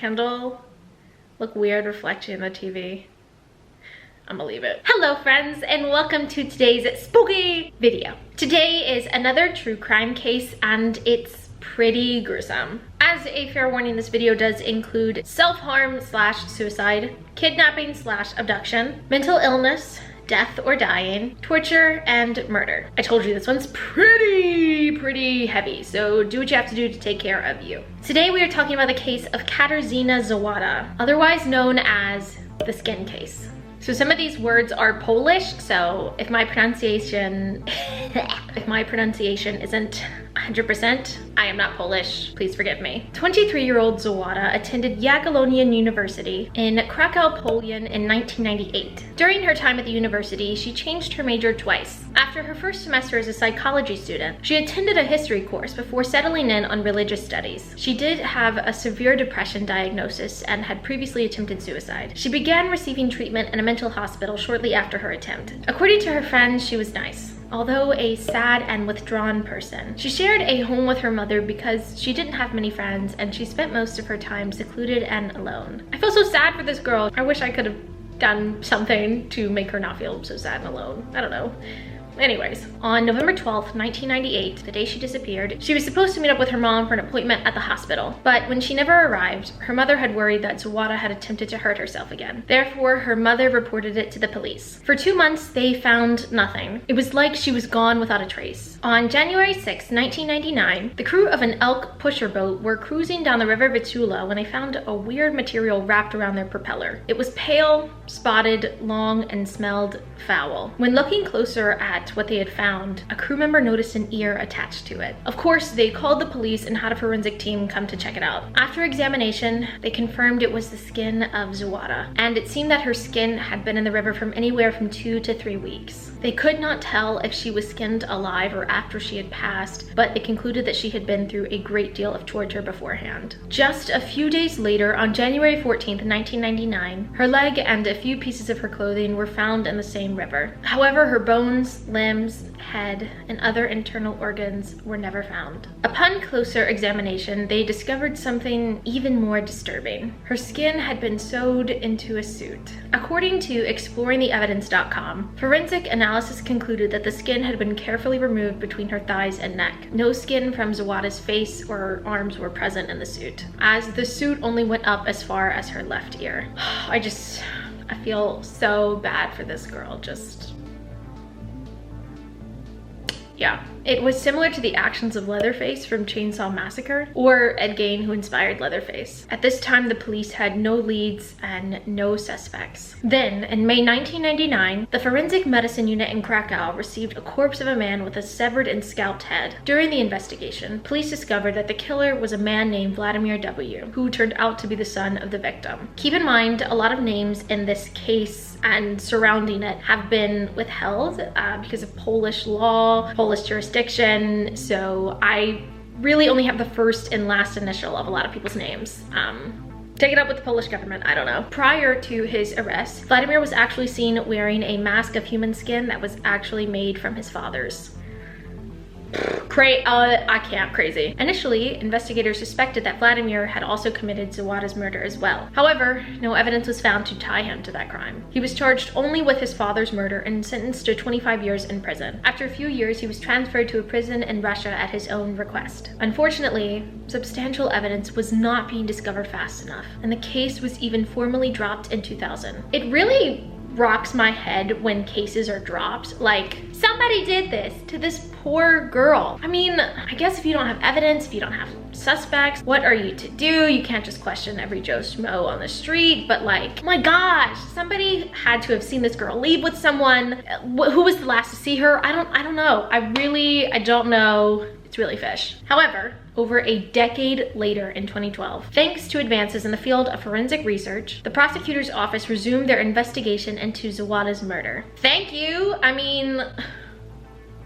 candle look weird reflecting in the TV. I'm gonna leave it. Hello friends, and welcome to today's spooky video. Today is another true crime case, and it's pretty gruesome. As a fair warning, this video does include self-harm / suicide, kidnapping / abduction, mental illness, death or dying, torture, and murder. I told you this one's pretty heavy, so do what you have to do to take care of you. Today we are talking about the case of Katarzyna Zowada, otherwise known as the skin case. So some of these words are Polish, so if my pronunciation isn't 100%, I am not Polish, please forgive me. 23-year-old Zowada attended Jagiellonian University in Krakow, Poland in 1998. During her time at the university, she changed her major twice. After her first semester as a psychology student, she attended a history course before settling in on religious studies. She did have a severe depression diagnosis and had previously attempted suicide. She began receiving treatment in a mental hospital shortly after her attempt. According to her friends, she was nice, although a sad and withdrawn person. She shared a home with her mother because she didn't have many friends, and she spent most of her time secluded and alone. I feel so sad for this girl. I wish I could have done something to make her not feel so sad and alone. I don't know. Anyways, on November 12th, 1998, the day she disappeared, she was supposed to meet up with her mom for an appointment at the hospital. But when she never arrived, her mother had worried that Zowada had attempted to hurt herself again. Therefore, her mother reported it to the police. For 2 months, they found nothing. It was like she was gone without a trace. On January 6, 1999, the crew of an elk pusher boat were cruising down the river Vistula when they found a weird material wrapped around their propeller. It was pale, spotted, long, and smelled foul. When looking closer at what they had found, a crew member noticed an ear attached to it. Of course, they called the police and had a forensic team come to check it out. After examination, they confirmed it was the skin of Zowada, and it seemed that her skin had been in the river from anywhere from 2 to 3 weeks. They could not tell if she was skinned alive or after she had passed, but they concluded that she had been through a great deal of torture beforehand. Just a few days later, on January 14th, 1999, her leg and a few pieces of her clothing were found in the same river. However, her bones, limbs, head, and other internal organs were never found. Upon closer examination, they discovered something even more disturbing. Her skin had been sewed into a suit. According to exploringtheevidence.com, forensic analysis concluded that the skin had been carefully removed between her thighs and neck. No skin from Zowada's face or arms were present in the suit, as the suit only went up as far as her left ear. I feel so bad for this girl, yeah. It was similar to the actions of Leatherface from Chainsaw Massacre, or Ed Gein, who inspired Leatherface. At this time, the police had no leads and no suspects. Then, in May 1999, the forensic medicine unit in Krakow received a corpse of a man with a severed and scalped head. During the investigation, police discovered that the killer was a man named Vladimir W., who turned out to be the son of the victim. Keep in mind, a lot of names in this case and surrounding it have been withheld because of Polish law, Polish jurisdiction, so I really only have the first and last initial of a lot of people's names. Take it up with the Polish government, I don't know. Prior to his arrest, Vladimir was actually seen wearing a mask of human skin that was actually made from his father's. Crazy. Initially, investigators suspected that Vladimir had also committed Zowada's murder as well. However, no evidence was found to tie him to that crime. He was charged only with his father's murder and sentenced to 25 years in prison. After a few years, he was transferred to a prison in Russia at his own request. Unfortunately, substantial evidence was not being discovered fast enough, and the case was even formally dropped in 2000. It really rocks my head when cases are dropped. Like, somebody did this to this poor girl. I mean, I guess if you don't have evidence, if you don't have suspects, what are you to do? You can't just question every Joe Schmo on the street, but like, oh my gosh, somebody had to have seen this girl leave with someone. Who was the last to see her? I don't know. I don't know. It's really fish. However, over a decade later in 2012, thanks to advances in the field of forensic research, the prosecutor's office resumed their investigation into Zowada's murder. Thank you. I mean,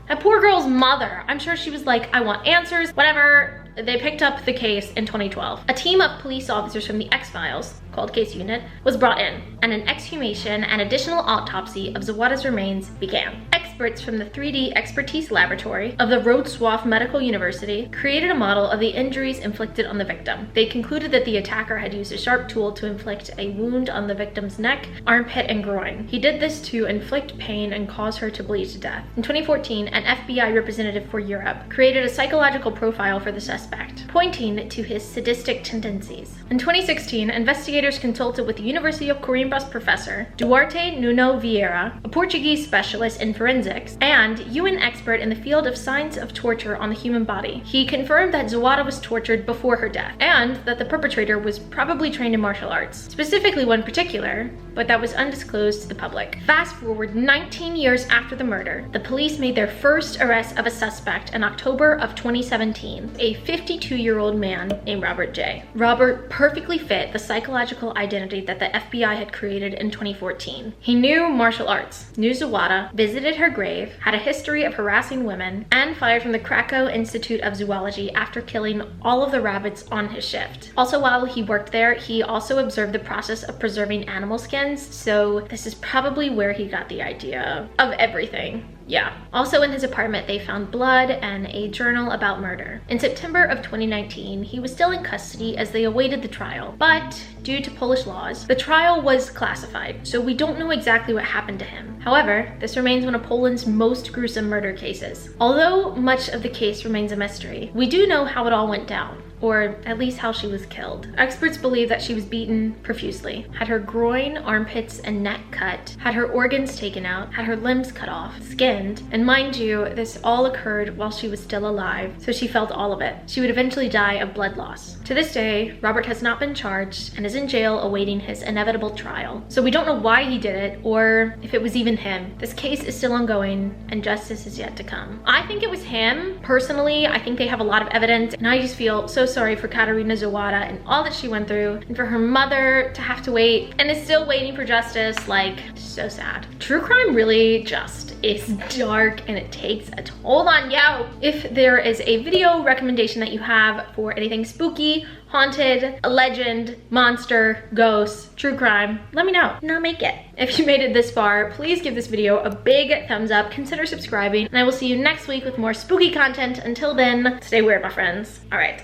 that poor girl's mother. I'm sure she was like, I want answers, whatever. They picked up the case in 2012. A team of police officers from the X-Files, called Case Unit, was brought in, and an exhumation and additional autopsy of Zowada's remains began. experts from the 3D Expertise Laboratory of the Wrocław Medical University created a model of the injuries inflicted on the victim. They concluded that the attacker had used a sharp tool to inflict a wound on the victim's neck, armpit, and groin. He did this to inflict pain and cause her to bleed to death. In 2014, an FBI representative for Europe created a psychological profile for the suspect, pointing to his sadistic tendencies. In 2016, investigators consulted with the University of Coimbras professor Duarte Nuno Vieira, a Portuguese specialist in forensics and UN expert in the field of science of torture on the human body. He confirmed that Zowada was tortured before her death and that the perpetrator was probably trained in martial arts, specifically one particular, but that was undisclosed to the public. Fast forward 19 years after the murder, the police made their first arrest of a suspect in October of 2017, a 52-year-old man named Robert J. Robert perfectly fit the psychological identity that the FBI had created in 2014. He knew martial arts, knew Zowada, visited her grave, had a history of harassing women, and fired from the Krakow Institute of Zoology after killing all of the rabbits on his shift. Also, while he worked there, he also observed the process of preserving animal skins, so this is probably where he got the idea of everything. Yeah. Also in his apartment, they found blood and a journal about murder. In September of 2019, he was still in custody as they awaited the trial, but due to Polish laws, the trial was classified, so we don't know exactly what happened to him. However, this remains one of Poland's most gruesome murder cases. Although much of the case remains a mystery, we do know how it all went down, or at least how she was killed. Experts believe that she was beaten profusely, had her groin, armpits, and neck cut, had her organs taken out, had her limbs cut off, skinned, and mind you, this all occurred while she was still alive, so she felt all of it. She would eventually die of blood loss. To this day, Robert has not been charged and is in jail awaiting his inevitable trial. So we don't know why he did it, or if it was even him. This case is still ongoing, and justice is yet to come. I think it was him. Personally, I think they have a lot of evidence, and I just feel so sorry for Katarzyna Zowada and all that she went through, and for her mother to have to wait and is still waiting for justice. Like, so sad. True crime really just is dark and it takes a toll on you. If there is a video recommendation that you have for anything spooky, haunted, a legend, monster, ghost, true crime, let me know and I'll make it. If you made it this far, please give this video a big thumbs up, consider subscribing, and I will see you next week with more spooky content. Until then, stay weird, my friends. All right,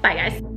bye guys.